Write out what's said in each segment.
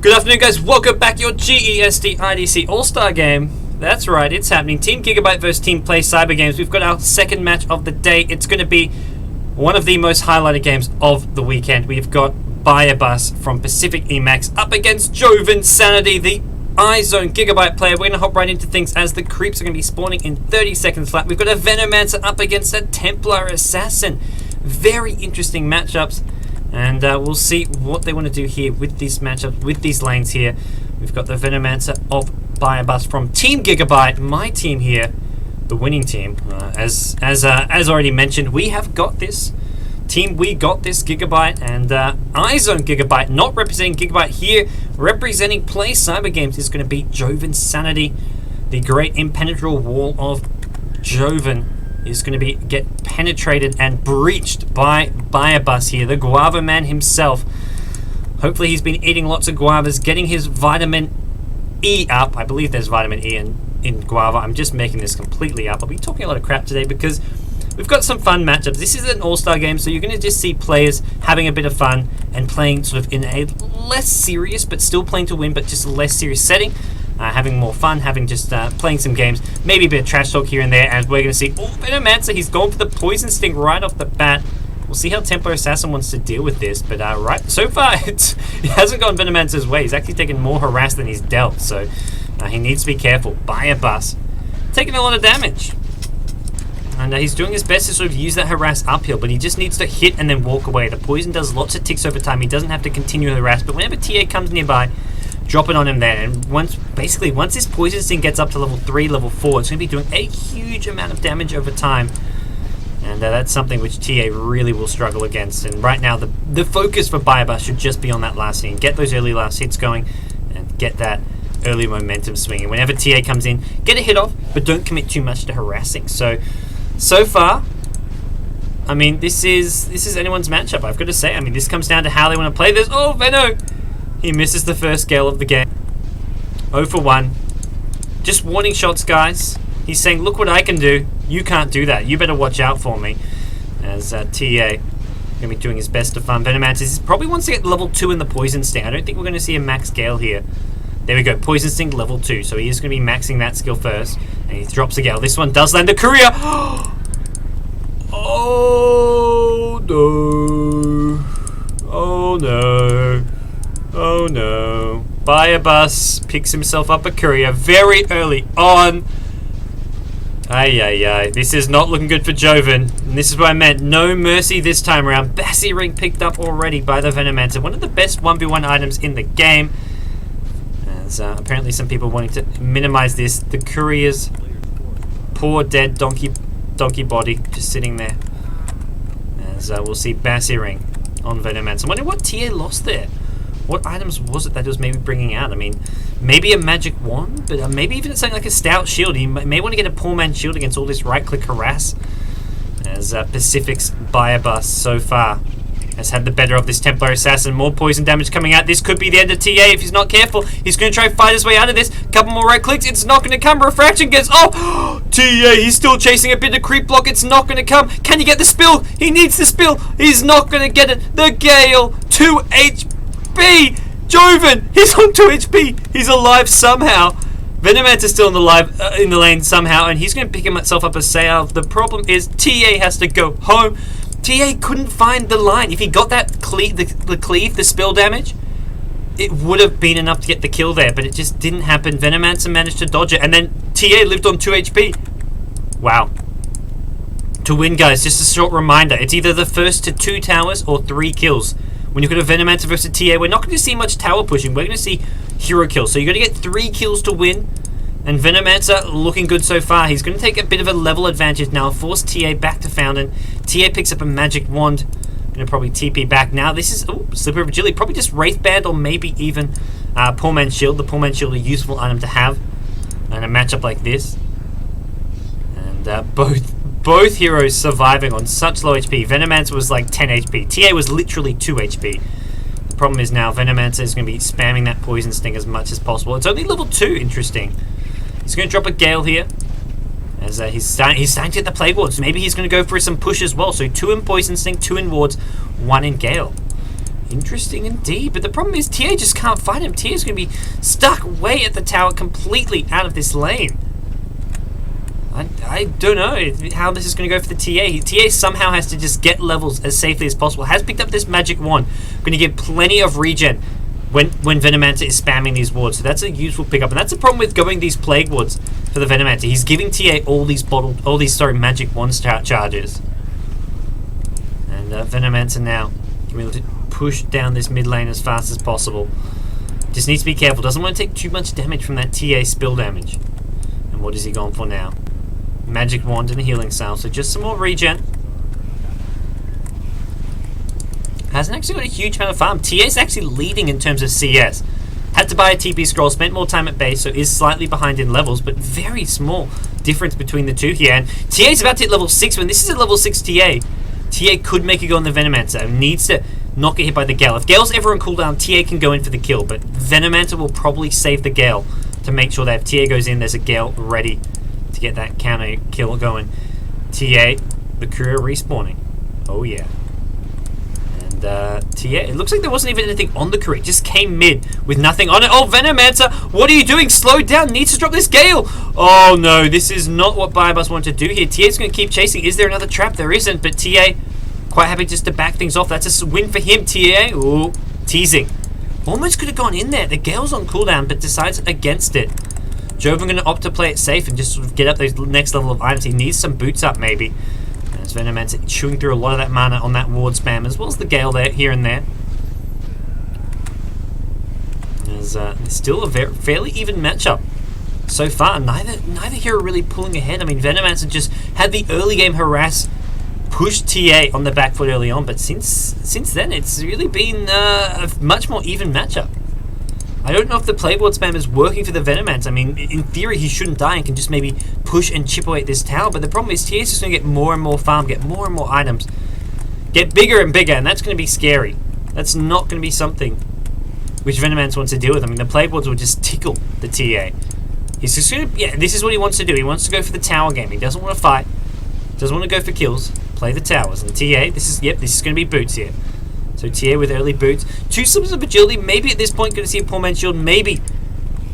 Good afternoon, guys. Welcome back to your GEST IDC All-Star game. That's right, it's happening. Team Gigabyte versus Team Play Cyber Games. We've got our second match of the day. It's going to be one of the most highlighted games of the weekend. We've got Bayabas from Pacific Emacs up against Jhoven Sanity, the izone.gigabyte player. We're going to hop right into things as the creeps are going to be spawning in 30 seconds flat. We've got a Venomancer up against a Templar Assassin. Very interesting matchups. And we'll see what they want to do here with these matchups, with these lanes here. We've got the Venomancer of Bayabas from Team Gigabyte, my team here, the winning team. As already mentioned, we have got this team. We got this Gigabyte and izone.gigabyte, not representing Gigabyte here, representing Play Cyber Games is going to be Jhoven Sanity, the great impenetrable wall of Jhoven. Is going to get penetrated and breached by Bayabas here, the guava man himself. Hopefully he's been eating lots of guavas, getting his vitamin E up. I believe there's vitamin E in guava. I'm just making this completely up. I'll be talking a lot of crap today because we've got some fun matchups. This is an all-star game, so you're going to just see players having a bit of fun and playing sort of in a less serious, but still playing to win, but just a less serious setting. Having more fun, having just playing some games, maybe a bit of trash talk here and there, and we're going to see, oh, Venomancer, he's gone for the Poison Sting right off the bat. We'll see how Templar Assassin wants to deal with this, but right, so far, it hasn't gone Venomancer's way. He's actually taken more harass than he's dealt, so he needs to be careful. Bayabas, taking a lot of damage. And he's doing his best to sort of use that harass uphill, but he just needs to hit and then walk away. The poison does lots of ticks over time. He doesn't have to continue the harass, but whenever TA comes nearby, drop it on him then, and once this Poison Sting gets up to level 3, level 4, it's going to be doing a huge amount of damage over time, and that's something which TA really will struggle against. And right now the focus for Bayabas should just be on that last hit, get those early last hits going, and get that early momentum swinging. Whenever TA comes in, get a hit off, but don't commit too much to harassing. So far, I mean, this is anyone's matchup, I've got to say. I mean, this comes down to how they want to play this. Oh, Veno! He misses the first gale of the game. 0 for 1. Just warning shots, guys. He's saying, look what I can do. You can't do that. You better watch out for me. As TA going to be doing his best to farm Venomancer. He probably wants to get level 2 in the Poison Sting. I don't think we're going to see a max gale here. There we go. Poison Sting level 2. So he is going to be maxing that skill first. And he drops a gale. This one does land a courier. Oh, no. Oh, no. Oh no. Bayabas picks himself up a courier very early on. Ay. This is not looking good for Jhoven. And this is what I meant. No mercy this time around. Bassy Ring picked up already by the Venomancer. One of the best 1v1 items in the game. As apparently some people wanting to minimize this. The courier's poor dead donkey body just sitting there. As we'll see Bassy Ring on Venomancer. I wonder what TA lost there. What items was it that it was maybe bringing out? I mean, maybe a magic wand, but maybe even something like a stout shield. He may want to get a poor man's shield against all this right-click harass. As Pacific's Bayabas so far has had the better of this Templar Assassin. More poison damage coming out. This could be the end of TA if he's not careful. He's going to try and fight his way out of this. Couple more right clicks. It's not going to come. Refraction gets... Oh! TA, he's still chasing a bit of creep block. It's not going to come. Can you get the spill? He needs the spill. He's not going to get it. The Gale. 2 HP. Jhoven, he's on 2 HP. He's alive somehow. Venomancer's still in the lane somehow, and he's going to pick himself up a save. The problem is TA has to go home. TA couldn't find the line. If he got that cleave, the spill damage, it would have been enough to get the kill there, but it just didn't happen. Venomancer managed to dodge it, and then TA lived on 2 HP. Wow. To win, guys, just a short reminder, it's either the first to 2 towers or 3 kills. When you've got a Venomancer versus TA, we're not going to see much tower pushing. We're going to see hero kills. So you've got to get 3 kills to win. And Venomancer looking good so far. He's going to take a bit of a level advantage now. Force TA back to Fountain. TA picks up a magic wand. Going to probably TP back. Now this is Slipper of Agility. Probably just Wraith Band or maybe even Poor Man's Shield. The Poor Man's Shield, a useful item to have in a matchup like this. And both heroes surviving on such low HP. Venomancer was like 10 HP. TA was literally 2 HP. The problem is now Venomancer is going to be spamming that Poison Sting as much as possible. It's only level 2, interesting. He's going to drop a Gale here. As he's starting to get the Plague Wards. Maybe he's going to go for some push as well. So 2 in Poison Sting, 2 in Wards, 1 in Gale. Interesting indeed, but the problem is TA just can't fight him. TA's going to be stuck way at the tower, completely out of this lane. I don't know how this is going to go for the TA. TA somehow has to just get levels as safely as possible. Has picked up this magic wand. Going to get plenty of regen when Venomancer is spamming these wards. So that's a useful pickup. And that's the problem with going these plague wards for the Venomancer. He's giving TA all these magic wand charges. And Venomancer now can be able to push down this mid lane as fast as possible. Just needs to be careful. Doesn't want to take too much damage from that TA spill damage. And what is he going for now? Magic wand and a healing salve, so just some more regen. Hasn't actually got a huge amount of farm. TA's actually leading in terms of CS. Had to buy a TP scroll, spent more time at base, so is slightly behind in levels, but very small difference between the two here. And TA's about to hit level 6. When this is a level 6 TA, TA could make a go on the Venomancer. Needs to not get hit by the Gale. If Gale's ever on cooldown, TA can go in for the kill, but Venomancer will probably save the Gale to make sure that if TA goes in, there's a Gale ready to get that counter kill going. TA, the crew are respawning. Oh yeah. And TA, it looks like there wasn't even anything on the crew. It just came mid with nothing on it. Oh, Venomancer, what are you doing? Slow down, needs to drop this Gale. Oh no, this is not what Bayabas wanted to do here. TA's going to keep chasing. Is there another trap? There isn't, but TA quite happy just to back things off. That's a win for him, TA. Ooh, teasing. Almost could have gone in there. The Gale's on cooldown, but decides against it. Jhoven going to opt to play it safe and just sort of get up those next level of items. He needs some boots up, maybe. As Venomancer chewing through a lot of that mana on that ward spam, as well as the Gale there, here and there. There's still a fairly even matchup so far. Neither hero really pulling ahead. I mean, Venomancer just had the early game harass, pushed TA on the back foot early on, but since then it's really been a much more even matchup. I don't know if the playboard spam is working for the Venomancer. I mean, in theory he shouldn't die and can just maybe push and chip away at this tower, but the problem is TA's just going to get more and more farm, get more and more items, get bigger and bigger, and that's going to be scary. That's not going to be something which Venomancer wants to deal with. I mean, the playboards will just tickle the TA. He's just going to, yeah, this is what he wants to do. He wants to go for the tower game. He doesn't want to fight, doesn't want to go for kills, play the towers. And TA, this is going to be boots here. So TA with early boots. 2 slips of agility. Maybe at this point going to see a poor man's shield. Maybe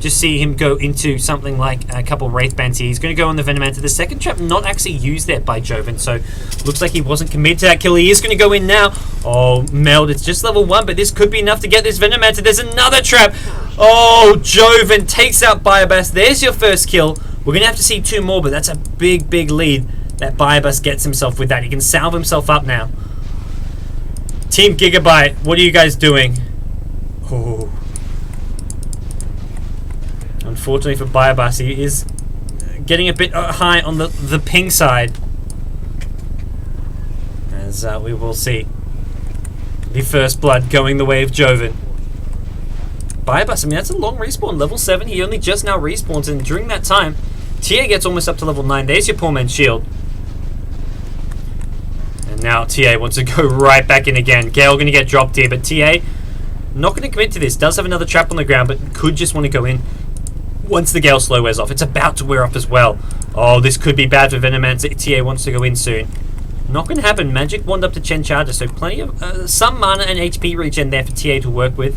just see him go into something like a couple Wraith Bands here. He's going to go on the Venomancer. The second trap not actually used there by Jhoven. So looks like he wasn't committed to that kill. He is going to go in now. Oh, Meld. It's just level 1, but this could be enough to get this Venomancer. There's another trap. Oh, Jhoven takes out Bayabas. There's your first kill. We're going to have to see 2 more, but that's a big, big lead that Bayabas gets himself with that. He can salve himself up now. Team GEGabyte, what are you guys doing? Oh. Unfortunately for Bayabas, he is getting a bit high on the ping side. As we will see the first blood going the way of Jhoven. Bayabas, I mean, that's a long respawn. Level 7, he only just now respawns, and during that time, TA gets almost up to level 9. There's your poor man's shield. Now TA wants to go right back in again. Gale going to get dropped here, but TA not going to commit to this. Does have another trap on the ground, but could just want to go in once the Gale slow wears off. It's about to wear off as well. Oh, this could be bad for Venomancer. TA wants to go in soon. Not going to happen. Magic wand up to 10 charges, so plenty of some mana and HP regen there for TA to work with.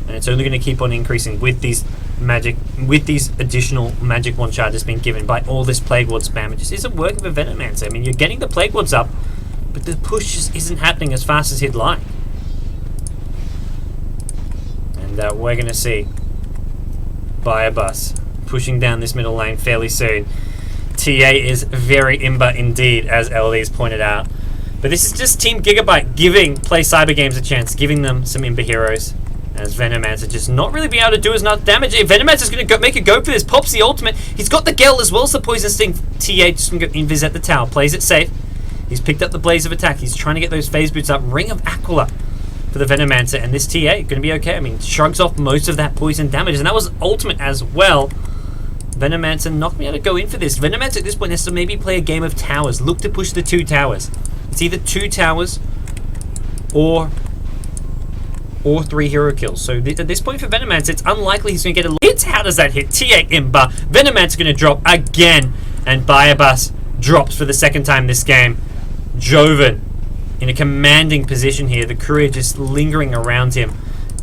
And it's only going to keep on increasing with these additional magic wand charges being given by all this plague ward spam. It just isn't working for Venomancer. I mean, you're getting the plague wards up, but the push just isn't happening as fast as he'd like. And we're going to see Bayabas pushing down this middle lane fairly soon. TA is very imber indeed, as LD's pointed out. But this is just Team GEGabyte giving Play Cyber Games a chance, giving them some imber heroes. As Venomancer just not really being able to do as much damage. Venomancer's going to make a go for this. Pops the ultimate. He's got the Gale as well as the Poison Sting. TA just going to go invis at the tower. Plays it safe. He's picked up the Blaze of Attack. He's trying to get those phase boots up. Ring of Aquila for the Venomancer. And this TA going to be okay. I mean, shrugs off most of that poison damage. And that was ultimate as well. Venomancer not going to be able to go in for this. Venomancer at this point has to maybe play a game of towers. Look to push the 2 towers. It's either 2 towers or 3 hero kills. So at this point for Venomancer, it's unlikely he's going to get a hit. How does that hit? TA Imber. Venomancer going to drop again. And Bayabas drops for the second time this game. Jhoven in a commanding position here. The courier just lingering around him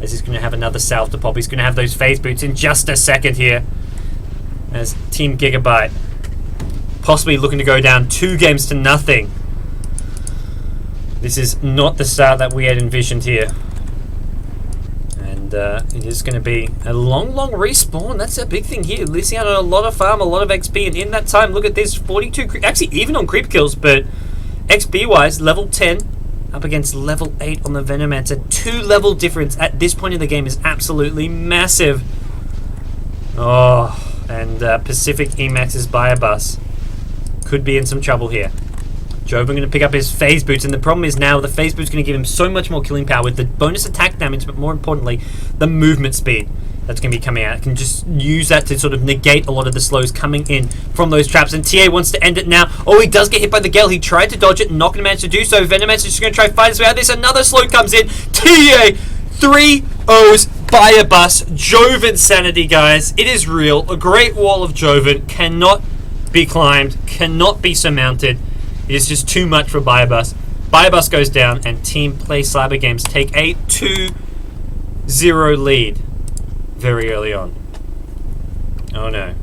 as he's going to have another salve to pop. He's going to have those phase boots in just a second here as Team Gigabyte possibly looking to go down 2-0. This is not the start that we had envisioned here. And it is going to be a long respawn. That's a big thing here. Losing out on a lot of farm, a lot of XP. And in that time, look at this, 42, actually even on creep kills, but XP-wise, level 10 up against level 8 on the Venomancer. 2-level difference at this point in the game is absolutely massive. Oh, and Pacific Emax's Bayabas could be in some trouble here. Jhoven going to pick up his phase boots, and the problem is now the phase boots going to give him so much more killing power with the bonus attack damage, but more importantly, the movement speed that's going to be coming out. It can just use that to sort of negate a lot of the slows coming in from those traps, and TA wants to end it now. Oh, he does get hit by the Gale. He tried to dodge it, not going to manage to do so. Venomancer just going to try to fight his way out of this. Another slow comes in. TA 3-0s Bayabas. Jhoven sanity, guys. It is real. A great wall of Jhoven cannot be climbed, cannot be surmounted. It is just too much for Bayabas. Bayabas goes down, and Team Play Cyber Games take a 2-0 lead very early on. Oh no.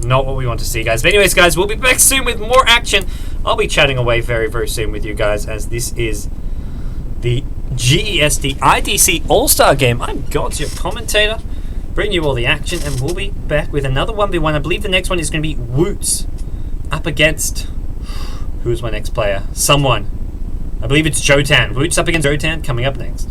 Not what we want to see, guys. But anyways, guys, we'll be back soon with more action. I'll be chatting away very soon with you guys, as this is the GEST IDC All-Star game. I'm GoDz, your commentator, bringing you all the action, and we'll be back with another 1v1. I believe the next one is going to be Woots up against... Who's my next player? Someone. I believe it's Jotan. Woots up against Jotan, coming up next.